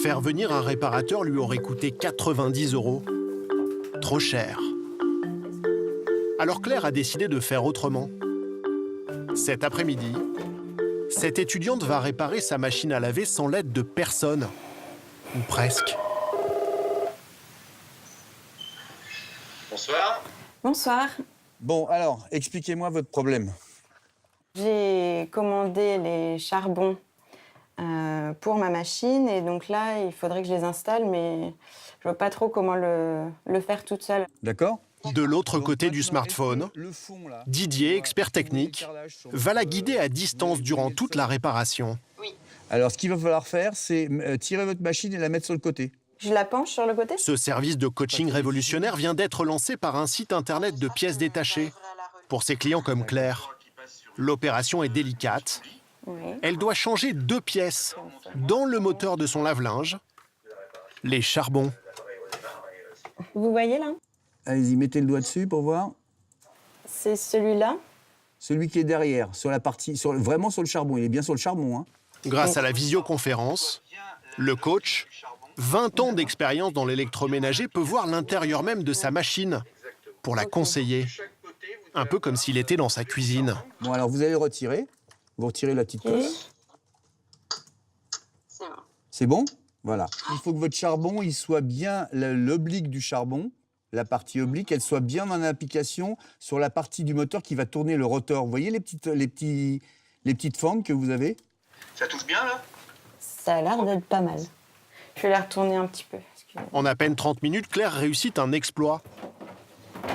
Faire venir un réparateur lui aurait coûté 90 €. Trop cher. Alors Claire a décidé de faire autrement. Cet après-midi, cette étudiante va réparer sa machine à laver sans l'aide de personne. Ou presque. Bonsoir. Bonsoir. Bon, alors, expliquez-moi votre problème. J'ai commandé les charbons pour ma machine et donc là, il faudrait que je les installe, mais je vois pas trop comment le faire toute seule. D'accord? De l'autre côté du smartphone, Didier, expert technique, va la guider à distance durant toute la réparation. Alors, ce qu'il va falloir faire, c'est tirer votre machine et la mettre sur le côté. Je la penche sur le côté? Ce service de coaching révolutionnaire vient d'être lancé par un site internet de pièces détachées. Pour ses clients comme Claire, l'opération est délicate. Oui. Elle doit changer 2 pièces dans le moteur de son lave-linge, les charbons. Vous voyez là? Allez-y, mettez le doigt dessus pour voir. C'est celui-là. Celui qui est derrière, sur la partie, vraiment sur le charbon. Il est bien sur le charbon, hein. Grâce à la visioconférence, le coach, 20 ans d'expérience dans l'électroménager, peut voir l'intérieur même de sa machine pour la conseiller. Un peu comme s'il était dans sa cuisine. Bon, alors vous allez le retirer. Vous retirez la petite cosse. C'est bon. C'est bon? Voilà. Il faut que votre charbon, il soit bien, l'oblique du charbon, la partie oblique, elle soit bien en application sur la partie du moteur qui va tourner le rotor. Vous voyez les petites fentes que vous avez? Ça touche bien, là? Ça a l'air d'être pas mal. Je vais la retourner un petit peu. En à peine 30 minutes, Claire réussit un exploit.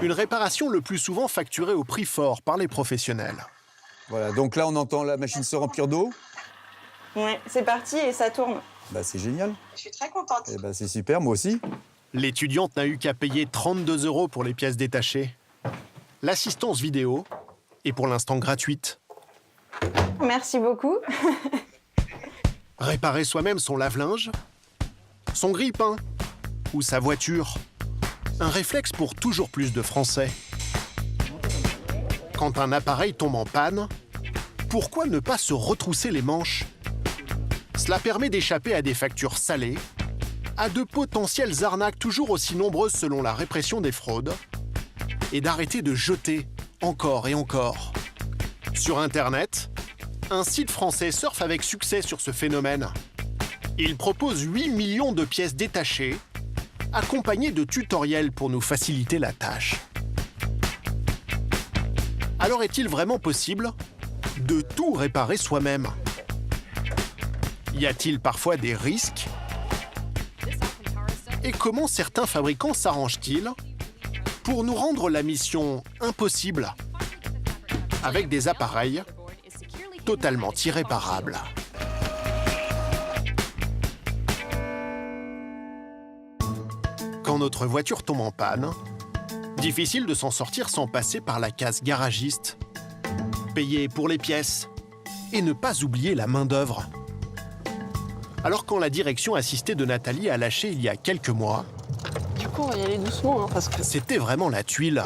Une réparation le plus souvent facturée au prix fort par les professionnels. Voilà, donc là, on entend la machine se remplir d'eau. Oui, c'est parti et ça tourne. Bah, c'est génial. Je suis très contente. Eh ben, c'est super, moi aussi. L'étudiante n'a eu qu'à payer 32 € pour les pièces détachées. L'assistance vidéo est pour l'instant gratuite. Merci beaucoup. Réparer soi-même son lave-linge, son grille-pain ou sa voiture. Un réflexe pour toujours plus de Français. Quand un appareil tombe en panne, pourquoi ne pas se retrousser les manches? Cela permet d'échapper à des factures salées, à de potentielles arnaques toujours aussi nombreuses selon la répression des fraudes, et d'arrêter de jeter encore et encore. Sur Internet, un site français surfe avec succès sur ce phénomène. Il propose 8 millions de pièces détachées, accompagnées de tutoriels pour nous faciliter la tâche. Alors est-il vraiment possible de tout réparer soi-même? Y a-t-il parfois des risques? Et comment certains fabricants s'arrangent-ils pour nous rendre la mission impossible avec des appareils totalement irréparables? Quand notre voiture tombe en panne, difficile de s'en sortir sans passer par la case garagiste. Payer pour les pièces et ne pas oublier la main-d'œuvre. Alors quand la direction assistée de Nathalie a lâché il y a quelques mois, Du coup, on va y aller doucement, hein, parce que... c'était vraiment la tuile.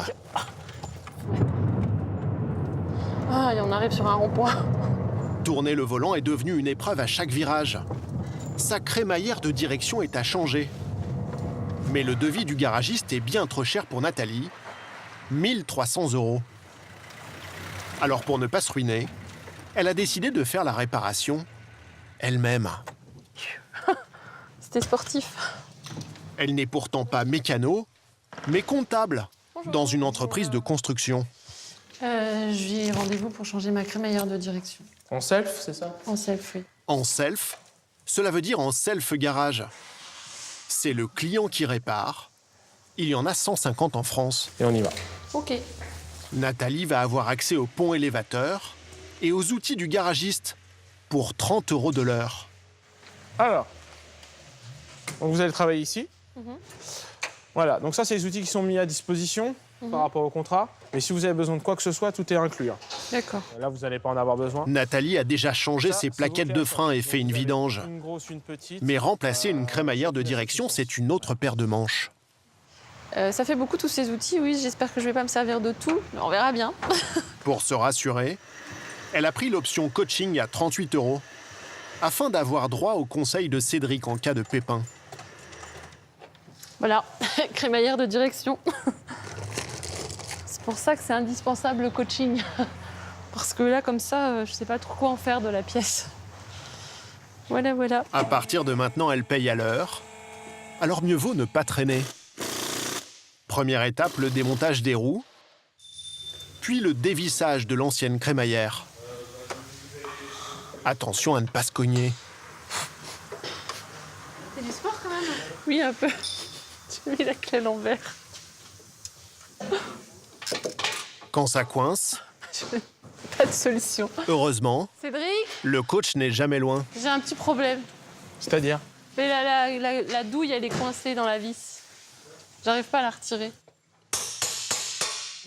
Ah, et on arrive sur un rond-point. Tourner le volant est devenu une épreuve à chaque virage. Sa crémaillère de direction est à changer. Mais le devis du garagiste est bien trop cher pour Nathalie, 1 300 €. Alors pour ne pas se ruiner, elle a décidé de faire la réparation elle-même. C'était sportif. Elle n'est pourtant pas mécano, mais comptable dans une entreprise de construction. J'ai rendez-vous pour changer ma crémaillère de direction. En self, c'est ça? En self, oui. En self, cela veut dire en self-garage. C'est le client qui répare. Il y en a 150 en France. Et on y va. Ok. Nathalie va avoir accès au pont élévateur et aux outils du garagiste pour 30 € de l'heure. Alors, donc vous allez travailler ici. Voilà, donc ça, c'est les outils qui sont mis à disposition par rapport au contrat. Mais si vous avez besoin de quoi que ce soit, tout est inclus, hein. D'accord. Là, vous n'allez pas en avoir besoin. Nathalie a déjà changé Ça, ses c'est plaquettes vos de classes, frein et hein. fait une Vous avez vidange. Une grosse, une petite. Mais remplacer une crémaillère de direction, c'est une autre paire de manches. Ça fait beaucoup tous ces outils, oui. J'espère que je vais pas me servir de tout, mais on verra bien. Pour se rassurer, elle a pris l'option coaching à 38 €. afin d'avoir droit au conseil de Cédric en cas de pépin. Voilà, crémaillère de direction. C'est pour ça que c'est indispensable le coaching. Parce que là, comme ça, je sais pas trop quoi en faire de la pièce. Voilà, voilà. À partir de maintenant, elle paye à l'heure. Alors mieux vaut ne pas traîner. Première étape, le démontage des roues, puis le dévissage de l'ancienne crémaillère. Attention à ne pas se cogner. C'est du sport quand même. Oui, un peu. J'ai mis la clé à l'envers. Quand ça coince, Pas de solution. heureusement, Cédric, le coach n'est jamais loin. j'ai un petit problème. C'est-à-dire? Mais la douille, elle est coincée dans la vis. J'arrive pas à la retirer.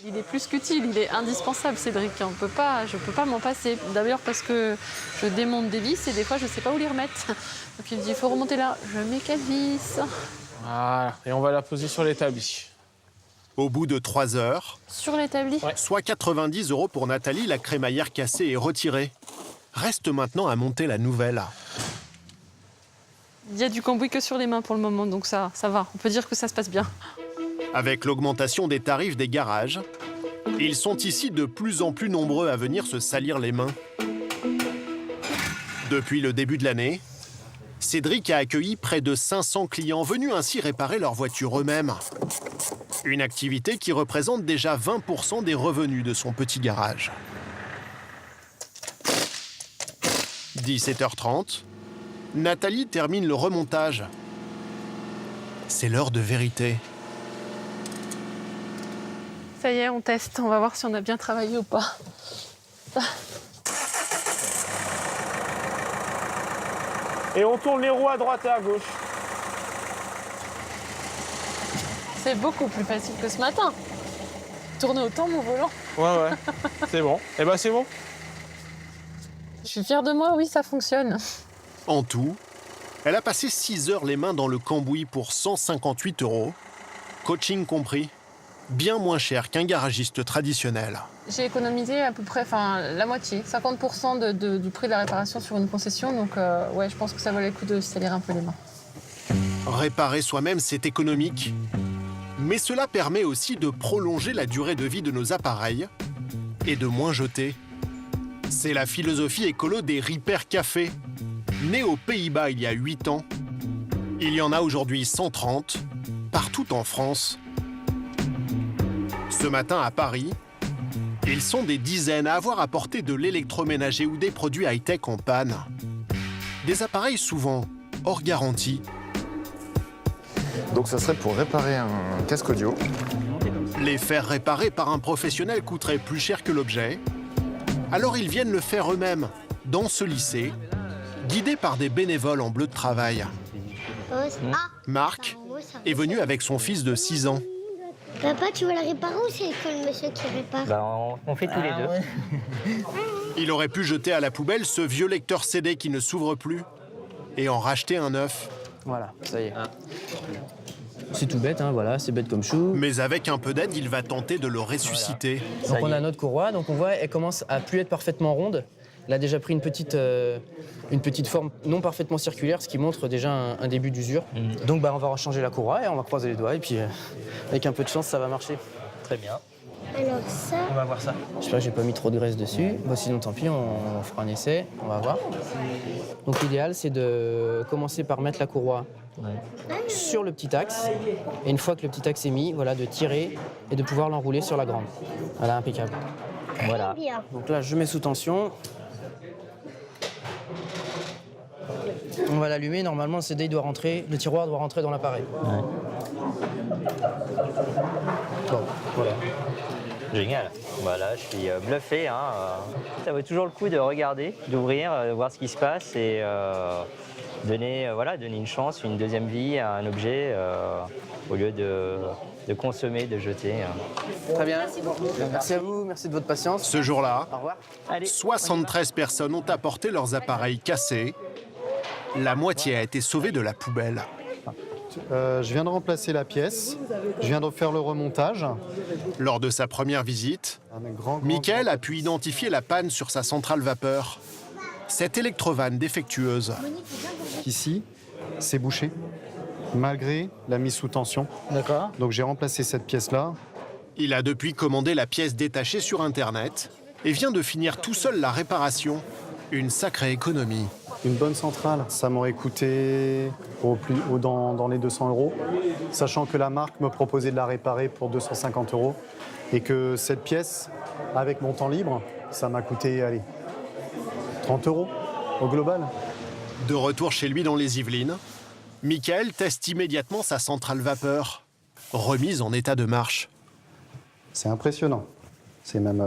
Il est plus qu'utile, il est indispensable, Cédric. Je peux pas m'en passer. D'ailleurs parce que je démonte des vis et des fois je sais pas où les remettre. Donc il me dit il faut remonter là. Je mets 4 vis. Voilà, et on va la poser sur l'établi. Au bout de 3 heures, Sur l'établi. Ouais. soit 90 € pour Nathalie, la crémaillère cassée est retirée. Reste maintenant à monter la nouvelle. Il y a du cambouis que sur les mains pour le moment, donc ça va. On peut dire que ça se passe bien. Avec l'augmentation des tarifs des garages, ils sont ici de plus en plus nombreux à venir se salir les mains. Depuis le début de l'année, Cédric a accueilli près de 500 clients venus ainsi réparer leur voiture eux-mêmes. Une activité qui représente déjà 20% des revenus de son petit garage. 17h30, Nathalie termine le remontage. C'est l'heure de vérité. Ça y est, on teste. On va voir si on a bien travaillé ou pas. Et on tourne les roues à droite et à gauche. C'est beaucoup plus facile que ce matin. Tourner autant mon volant. Ouais, c'est bon. Eh ben c'est bon. Je suis fière de moi, oui, ça fonctionne. En tout, elle a passé 6 heures les mains dans le cambouis pour 158 €, coaching compris, bien moins cher qu'un garagiste traditionnel. J'ai économisé à peu près la moitié, 50% du prix de la réparation sur une concession. Donc ouais, je pense que ça valait le coup de se salir un peu les mains. Réparer soi-même, c'est économique, mais cela permet aussi de prolonger la durée de vie de nos appareils et de moins jeter. C'est la philosophie écolo des Repair Café. Né aux Pays-Bas il y a 8 ans, il y en a aujourd'hui 130, partout en France. Ce matin à Paris, ils sont des dizaines à avoir apporté de l'électroménager ou des produits high-tech en panne. Des appareils souvent hors garantie. Donc ça serait pour réparer un casque audio. Les faire réparer par un professionnel coûterait plus cher que l'objet. Alors ils viennent le faire eux-mêmes, dans ce lycée, guidés par des bénévoles en bleu de travail. Marc est venu avec son fils de 6 ans. Papa, tu vas la réparer ou c'est le monsieur qui répare? On fait tous les deux. Il aurait pu jeter à la poubelle ce vieux lecteur CD qui ne s'ouvre plus et en racheter un neuf. Voilà, ça y est. C'est tout bête, hein, voilà, c'est bête comme chou. Mais avec un peu d'aide, il va tenter de le ressusciter. Donc on a notre courroie, donc on voit, elle commence à plus être parfaitement ronde. Elle a déjà pris une petite forme non parfaitement circulaire, ce qui montre déjà un début d'usure. Donc on va changer la courroie et on va croiser les doigts et puis avec un peu de chance, ça va marcher. Très bien. Alors ça, On va voir ça. J'espère que j'ai pas mis trop de graisse dessus. Bon, sinon tant pis, on fera un essai, on va voir. Donc l'idéal c'est de commencer par mettre la courroie sur le petit axe. Et une fois que le petit axe est mis, voilà, de tirer et de pouvoir l'enrouler sur la grande. Voilà, impeccable. Voilà. bien. Donc là, je mets sous tension. On va l'allumer. Normalement, le CD doit rentrer, le tiroir doit rentrer dans l'appareil. Bon, voilà. Génial. Voilà, je suis bluffé. Ça vaut toujours le coup de regarder, d'ouvrir, de voir ce qui se passe et donner une chance, une deuxième vie à un objet au lieu de consommer, de jeter. Très bien. Merci à vous, merci de votre patience. Ce jour-là, Au revoir. Allez, 73 personnes ont apporté leurs appareils cassés. La moitié a été sauvée de la poubelle. Je viens de remplacer la pièce, je viens de faire le remontage. Lors de sa première visite, Michael a pu identifier la panne sur sa centrale vapeur. Cette électrovanne défectueuse Ici, c'est bouché, malgré la mise sous tension. D'accord. Donc j'ai remplacé cette pièce-là. Il a depuis commandé la pièce détachée sur Internet et vient de finir tout seul la réparation. Une sacrée économie. Une bonne centrale, ça m'aurait coûté dans les 200 €, sachant que la marque me proposait de la réparer pour 250 € et que cette pièce, avec mon temps libre, ça m'a coûté, allez, 30 € au global. De retour chez lui dans les Yvelines, Michael teste immédiatement sa centrale vapeur, remise en état de marche. C'est impressionnant, c'est même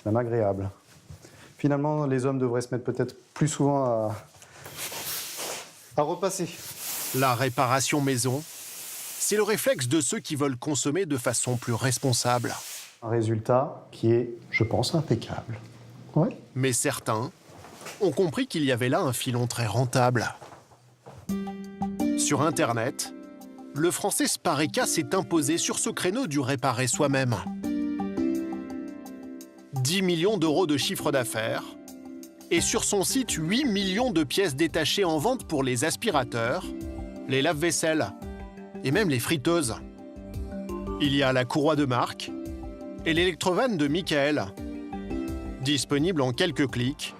agréable. Finalement, les hommes devraient se mettre peut-être plus souvent à repasser. La réparation maison, c'est le réflexe de ceux qui veulent consommer de façon plus responsable. Un résultat qui est, je pense, impeccable. Ouais. Mais certains ont compris qu'il y avait là un filon très rentable. Sur Internet, le français Spareka s'est imposé sur ce créneau du réparer soi-même. 10 millions d'euros de chiffre d'affaires et sur son site 8 millions de pièces détachées en vente pour les aspirateurs, les lave-vaisselle et même les friteuses. Il y a la courroie de marque et l'électrovanne de Michael, disponible en quelques clics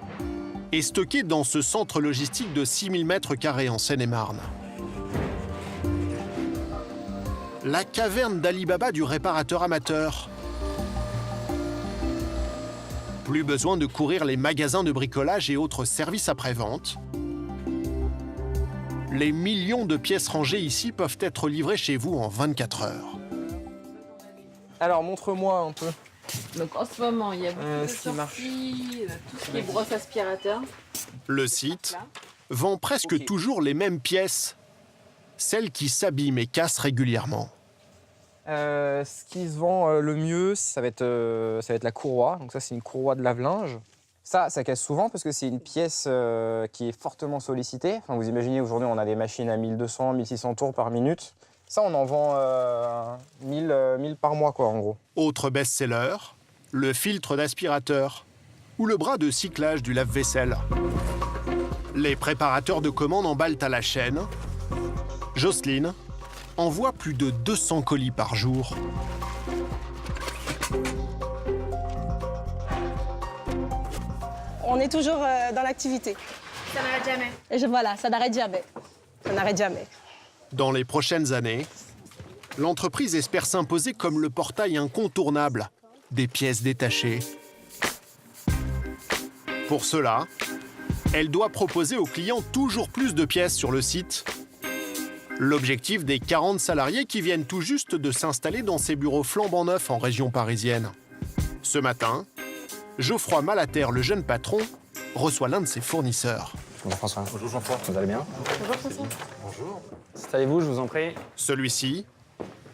et stockée dans ce centre logistique de 6000 m² en Seine-et-Marne. La caverne d'Alibaba du réparateur amateur. Plus besoin de courir les magasins de bricolage et autres services après-vente. Les millions de pièces rangées ici peuvent être livrées chez vous en 24 heures. Alors, montre-moi un peu. Donc en ce moment, il y a beaucoup de ce qui marche. sorties, tout ce qui est brosse aspirateur. Le site vend presque toujours les mêmes pièces, celles qui s'abîment et cassent régulièrement. Ce qui se vend le mieux, ça va être la courroie. Donc ça, c'est une courroie de lave-linge. Ça casse souvent parce que c'est une pièce qui est fortement sollicitée. Enfin, vous imaginez, aujourd'hui, on a des machines à 1200, 1600 tours par minute. Ça, on en vend 1000 par mois, quoi, en gros. Autre best-seller, le filtre d'aspirateur ou le bras de cyclage du lave-vaisselle. Les préparateurs de commandes emballent à la chaîne. Jocelyne envoie plus de 200 colis par jour. On est toujours dans l'activité. Ça n'arrête jamais. Et voilà, ça n'arrête jamais. Ça n'arrête jamais. Dans les prochaines années, l'entreprise espère s'imposer comme le portail incontournable des pièces détachées. Pour cela, elle doit proposer aux clients toujours plus de pièces sur le site. L'objectif des 40 salariés qui viennent tout juste de s'installer dans ces bureaux flambant neufs en région parisienne. Ce matin, Geoffroy Malater, le jeune patron, reçoit l'un de ses fournisseurs. Bonjour François. Bonjour Jean-François. Vous allez bien? Bonjour François. Bonjour. Installez-vous, je vous en prie. Celui-ci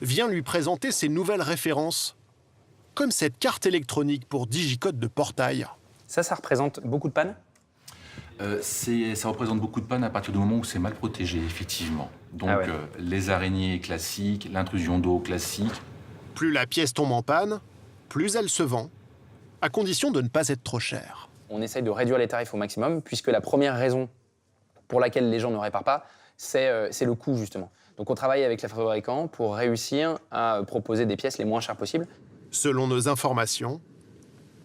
vient lui présenter ses nouvelles références, comme cette carte électronique pour digicode de portail. Ça représente beaucoup de pannes? Ça représente beaucoup de pannes à partir du moment où c'est mal protégé, effectivement. Donc les araignées classiques, l'intrusion d'eau classique. Plus la pièce tombe en panne, plus elle se vend, à condition de ne pas être trop chère. On essaye de réduire les tarifs au maximum, puisque la première raison pour laquelle les gens ne réparent pas, c'est le coût, justement. Donc on travaille avec les fabricants pour réussir à proposer des pièces les moins chères possibles. Selon nos informations,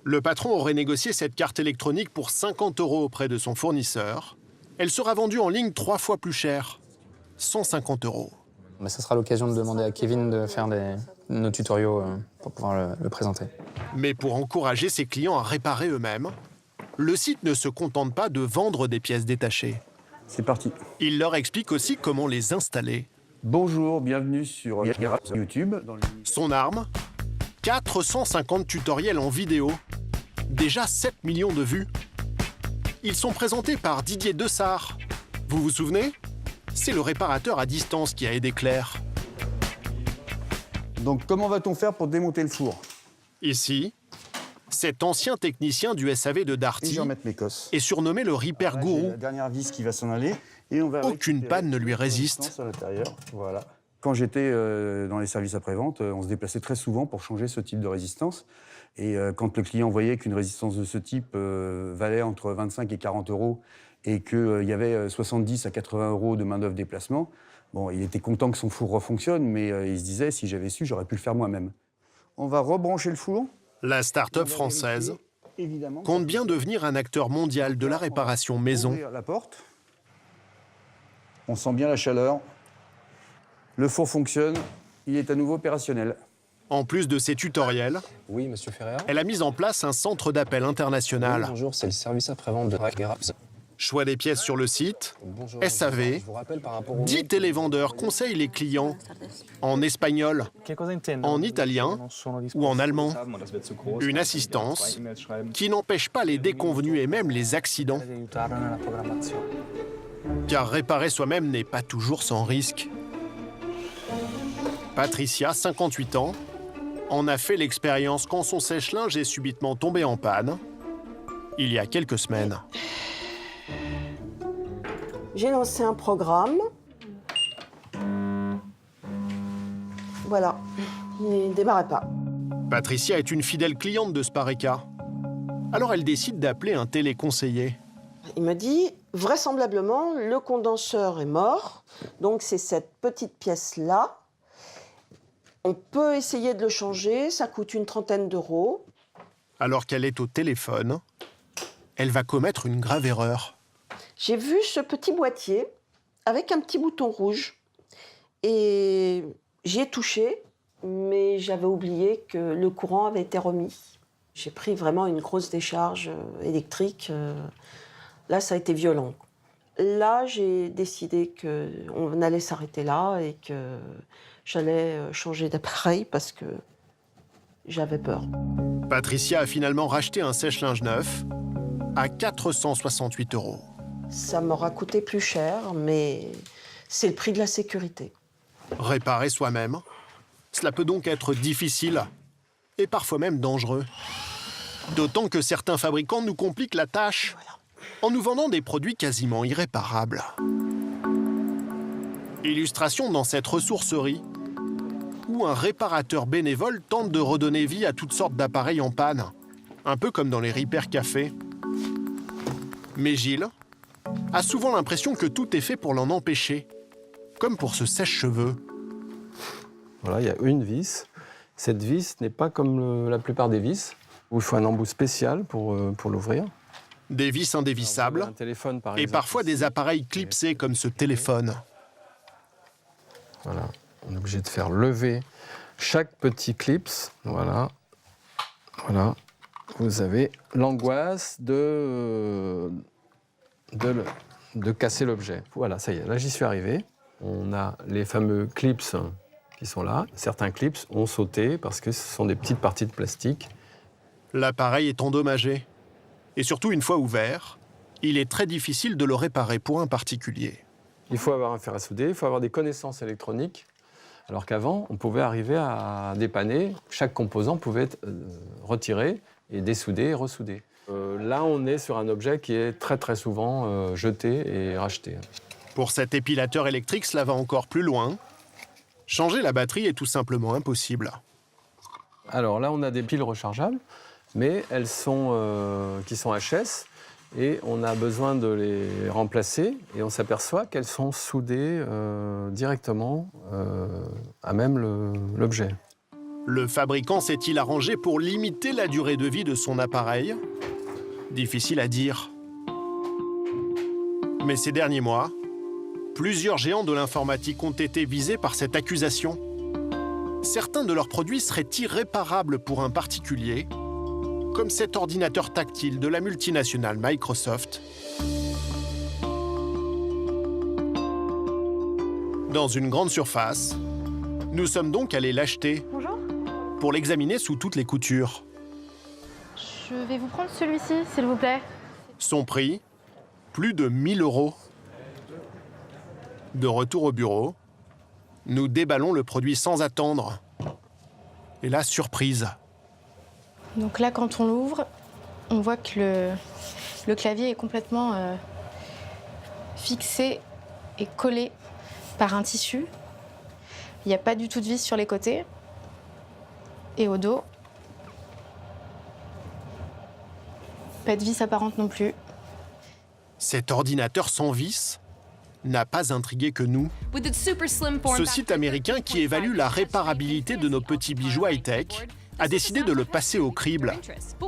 le patron aurait négocié cette carte électronique pour 50 € auprès de son fournisseur. Elle sera vendue en ligne 3 fois plus cher, 150 €. Mais ça sera l'occasion de demander à Kevin de faire nos tutoriaux pour pouvoir le présenter. Mais pour encourager ses clients à réparer eux-mêmes, le site ne se contente pas de vendre des pièces détachées. C'est parti. Il leur explique aussi comment les installer. Bonjour, bienvenue sur YouTube. Son arme, 450 tutoriels en vidéo. Déjà 7 millions de vues. Ils sont présentés par Didier Dessart. Vous vous souvenez? C'est le réparateur à distance qui a aidé Claire. Donc comment va-t-on faire pour démonter le four? Ici, cet ancien technicien du SAV de Darty est surnommé le Repair Gourou. La dernière vis qui va s'en aller. Et on va aucune panne ne lui résiste. À l'intérieur. Voilà. Quand j'étais dans les services après-vente, on se déplaçait très souvent pour changer ce type de résistance. Et quand le client voyait qu'une résistance de ce type valait entre 25 et 40 euros et qu'il y avait 70 à 80 euros de main-d'œuvre déplacement, bon, il était content que son four refonctionne, mais il se disait, si j'avais su, j'aurais pu le faire moi-même. On va rebrancher le four. La start-up française compte bien devenir un acteur mondial de la réparation maison. Ouvrir la porte. On sent bien la chaleur. Le four fonctionne, il est à nouveau opérationnel. En plus de ses tutoriels, oui, monsieur Ferrer. Elle a mis en place un centre d'appel international. Oui, bonjour, c'est le service après-vente de Grabs. Choix des pièces sur le site, Bonjour, SAV, je vous rappelle par rapport au 10 télévendeurs conseillent les clients en espagnol, en italien ou en allemand. Une assistance qui n'empêche pas les déconvenus et même les accidents. Car réparer soi-même n'est pas toujours sans risque. Patricia, 58 ans, en a fait l'expérience quand son sèche-linge est subitement tombé en panne, il y a quelques semaines. J'ai lancé un programme. Voilà, il ne démarrait pas. Patricia est une fidèle cliente de Spareka. Alors elle décide d'appeler un téléconseiller. Il me dit, vraisemblablement, le condenseur est mort, donc c'est cette petite pièce-là. On peut essayer de le changer, ça coûte une trentaine d'euros. Alors qu'elle est au téléphone, elle va commettre une grave erreur. J'ai vu ce petit boîtier avec un petit bouton rouge et j'y ai touché, mais j'avais oublié que le courant avait été remis. J'ai pris vraiment une grosse décharge électrique. Là, ça a été violent. Là, j'ai décidé qu'on allait s'arrêter là et que j'allais changer d'appareil parce que j'avais peur. Patricia a finalement racheté un sèche-linge neuf à 468 €. Ça m'aura coûté plus cher, mais c'est le prix de la sécurité. Réparer soi-même, cela peut donc être difficile et parfois même dangereux. D'autant que certains fabricants nous compliquent la tâche en nous vendant des produits quasiment irréparables. Illustration dans cette ressourcerie où un réparateur bénévole tente de redonner vie à toutes sortes d'appareils en panne, un peu comme dans les Repair Café. Mais Gilles a souvent l'impression que tout est fait pour l'en empêcher, comme pour ce sèche-cheveux. Voilà, il y a une vis. Cette vis n'est pas comme la plupart des vis, où il faut un embout spécial pour l'ouvrir. Des vis indévissables un téléphone, par et exemple, parfois des appareils clipsés comme ce téléphone. Voilà, on est obligé de faire lever chaque petit clips. Voilà, voilà. Vous avez l'angoisse de casser l'objet. Voilà, ça y est, là j'y suis arrivé. On a les fameux clips qui sont là. Certains clips ont sauté parce que ce sont des petites parties de plastique. L'appareil est endommagé. Et surtout, une fois ouvert, il est très difficile de le réparer pour un particulier. Il faut avoir un fer à souder, il faut avoir des connaissances électroniques. Alors qu'avant, on pouvait arriver à dépanner. Chaque composant pouvait être retiré et dessoudé et ressoudé. Là, on est sur un objet qui est très très souvent jeté et racheté. Pour cet épilateur électrique, cela va encore plus loin. Changer la batterie est tout simplement impossible. Alors là, on a des piles rechargeables, mais elles sont qui sont HS et on a besoin de les remplacer et on s'aperçoit qu'elles sont soudées directement à même l'objet. Le fabricant s'est-il arrangé pour limiter la durée de vie de son appareil? Difficile à dire. Mais ces derniers mois, plusieurs géants de l'informatique ont été visés par cette accusation. Certains de leurs produits seraient irréparables pour un particulier, comme cet ordinateur tactile de la multinationale Microsoft. Dans une grande surface, nous sommes donc allés l'acheter pour l'examiner sous toutes les coutures. Je vais vous prendre celui-ci, s'il vous plaît. Son prix, plus de 1 000 €. De retour au bureau, nous déballons le produit sans attendre. Et la surprise. Donc là, quand on l'ouvre, on voit que le clavier est complètement fixé et collé par un tissu. Il n'y a pas du tout de vis sur les côtés. Et au dos, pas de vis apparente non plus. Cet ordinateur sans vis n'a pas intrigué que nous. Ce site américain qui évalue la réparabilité de nos petits bijoux high-tech a décidé de le passer au crible.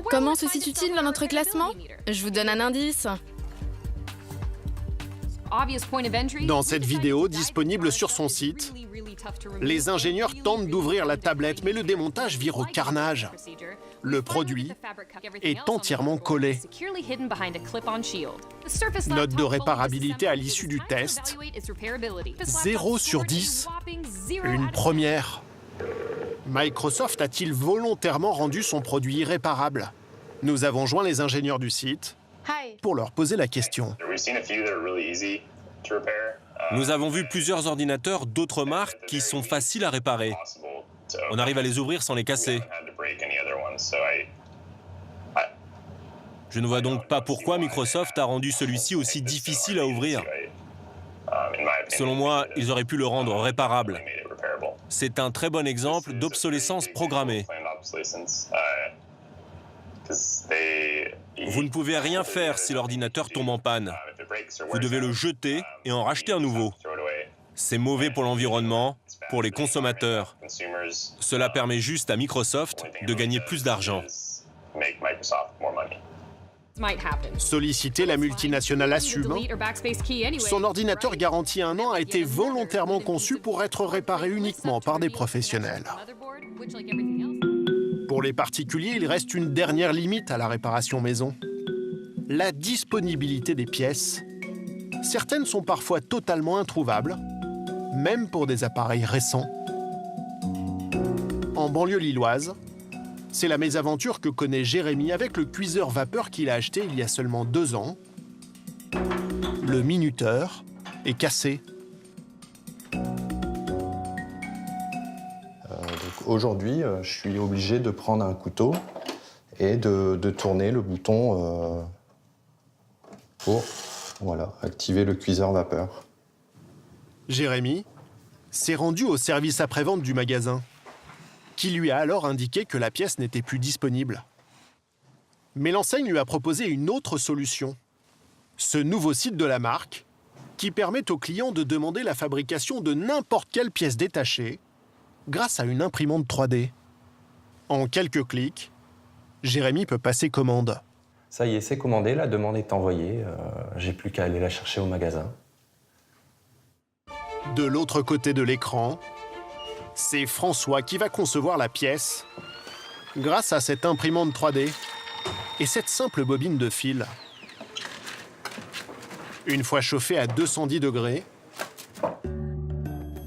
Comment se situe-t-il dans notre classement? Je vous donne un indice. Dans cette vidéo disponible sur son site, les ingénieurs tentent d'ouvrir la tablette, mais le démontage vire au carnage. Le produit est entièrement collé. Note de réparabilité à l'issue du test, 0 sur 10. Une première. Microsoft a-t-il volontairement rendu son produit irréparable? Nous avons joint les ingénieurs du site pour leur poser la question. Nous avons vu plusieurs ordinateurs d'autres marques qui sont faciles à réparer. On arrive à les ouvrir sans les casser. Je ne vois donc pas pourquoi Microsoft a rendu celui-ci aussi difficile à ouvrir. Selon moi, ils auraient pu le rendre réparable. C'est un très bon exemple d'obsolescence programmée. Vous ne pouvez rien faire si l'ordinateur tombe en panne. Vous devez le jeter et en racheter un nouveau. C'est mauvais pour l'environnement, pour les consommateurs. Cela permet juste à Microsoft de gagner plus d'argent. Sollicité, la multinationale assume. Son ordinateur garanti 1 an a été volontairement conçu pour être réparé uniquement par des professionnels. Pour les particuliers, il reste une dernière limite à la réparation maison. La disponibilité des pièces. Certaines sont parfois totalement introuvables, même pour des appareils récents. En banlieue lilloise, c'est la mésaventure que connaît Jérémy avec le cuiseur vapeur qu'il a acheté il y a seulement 2 ans. Le minuteur est cassé. Aujourd'hui, je suis obligé de prendre un couteau et de tourner le bouton pour activer le cuiseur vapeur. Jérémy s'est rendu au service après-vente du magasin, qui lui a alors indiqué que la pièce n'était plus disponible. Mais l'enseigne lui a proposé une autre solution. Ce nouveau site de la marque, qui permet aux clients de demander la fabrication de n'importe quelle pièce détachée grâce à une imprimante 3D. En quelques clics, Jérémy peut passer commande. Ça y est, c'est commandé, la demande est envoyée. J'ai plus qu'à aller la chercher au magasin. De l'autre côté de l'écran, c'est François qui va concevoir la pièce grâce à cette imprimante 3D et cette simple bobine de fil. Une fois chauffé à 210 degrés,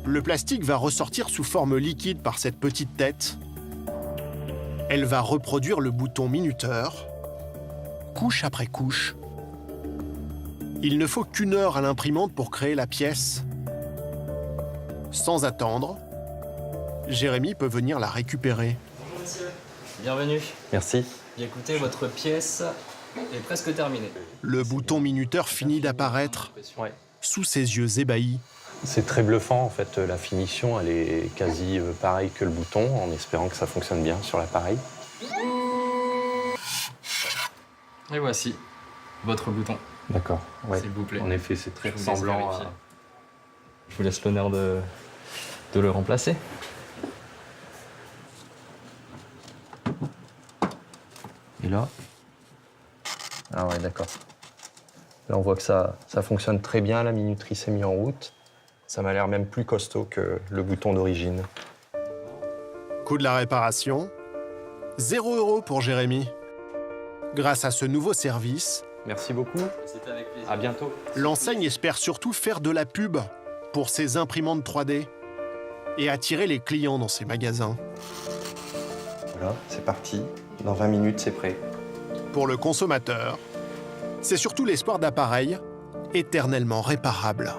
le plastique va ressortir sous forme liquide par cette petite tête. Elle va reproduire le bouton minuteur, couche après couche. Il ne faut qu'1 heure à l'imprimante pour créer la pièce. Sans attendre, Jérémy peut venir la récupérer. Bonjour monsieur. Bienvenue. Merci. Bien écoutez, votre pièce est presque terminée. Le bouton minuteur finit d'apparaître sous ses yeux ébahis. C'est très bluffant en fait, la finition elle est quasi pareille que le bouton, en espérant que ça fonctionne bien sur l'appareil. Et voici votre bouton. D'accord, ouais. S'il vous plaît. En effet, c'est très ressemblant à... Je vous laisse l'honneur de le remplacer. Et là? Ah ouais, d'accord. Là, on voit que ça fonctionne très bien, la minuterie s'est mise en route. Ça m'a l'air même plus costaud que le bouton d'origine. Coût de la réparation, 0 € pour Jérémy. Grâce à ce nouveau service, merci beaucoup. C'était avec plaisir. À bientôt. L'enseigne espère surtout faire de la pub pour ses imprimantes 3D et attirer les clients dans ses magasins. Voilà, c'est parti. Dans 20 minutes, c'est prêt. Pour le consommateur, c'est surtout l'espoir d'appareils éternellement réparables.